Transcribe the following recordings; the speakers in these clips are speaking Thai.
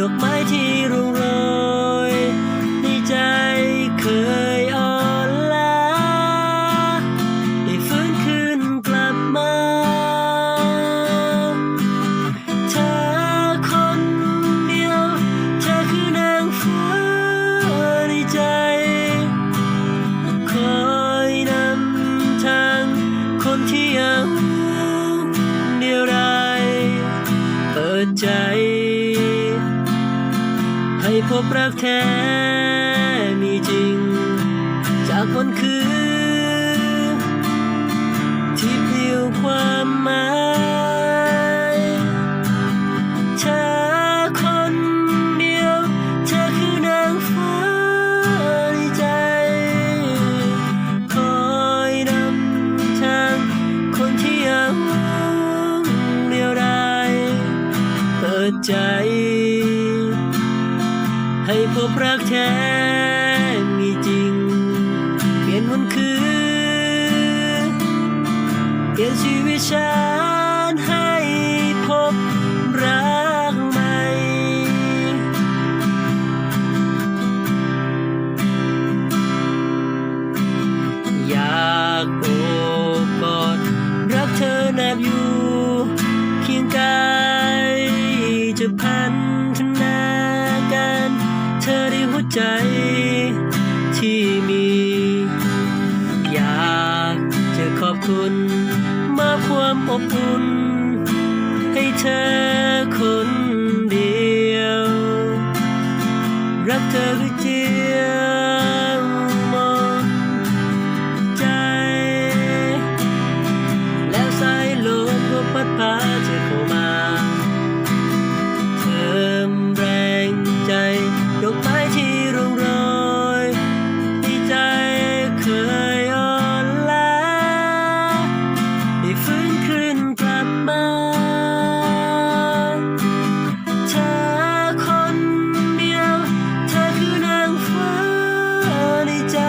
ดอกไม้ที่ร่วงโรยในใจเคยอ่อนล้าได้ฟื้นคืนกลับมาเธอคนเดียวเธอคือนางฟ้าในใจคอยนำทางคนที่ยังเดียวดายเปิดใจให้พบรักแท้มีจริงจากวันคืนที่เปลี่ยวความหมายเธอคนเดียวเธอคือนางฟ้าในใจคอยนำทางคนที่ยังเดียวดายเปิดใจให้พบรักแท้มีจริงเปลี่ยนวันคืนเปลี่ยนชีวิตฉันให้พบรักใหม่อยากโอบกอดรักเธอแนบอยู่เคียงกายจะพันธนาการเธอในหัวใจที่มีอยากจะขอบคุณมอบความอบอุ่นให้เธอคนเดียวรักเธอคือเจียวมองใจแล้วสายลมก็พัดพาเธอเข้ามาเพิ่มแรงใจดอกไม้ที่ร่วงโรยในใจเคยอ่อนล้าได้ฟื้นคืนกลับมาเธอคนเดียวเธอคือนางฟ้าในใจ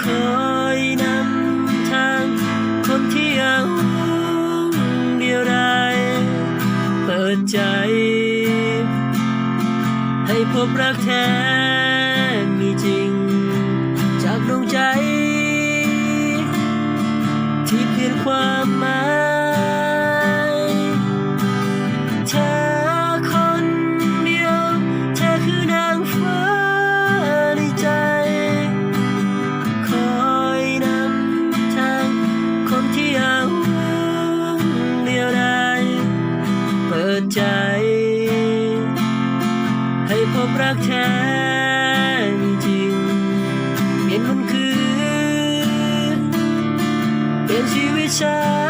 คอยนำทางคนที่ยังเดียวดายเปิดใจให้พบรักแท้มีจริงจากดวงใจที่เปลี่ยนความหมายเธอคนเดียวเธอคือนางฟ้าในใจคอยนำทางคนที่ยังเดียวดายเปิดใจให้พบรักแท้มีจริงเปลี่ยนวันคืนเปลี่ยนชีวิตฉัน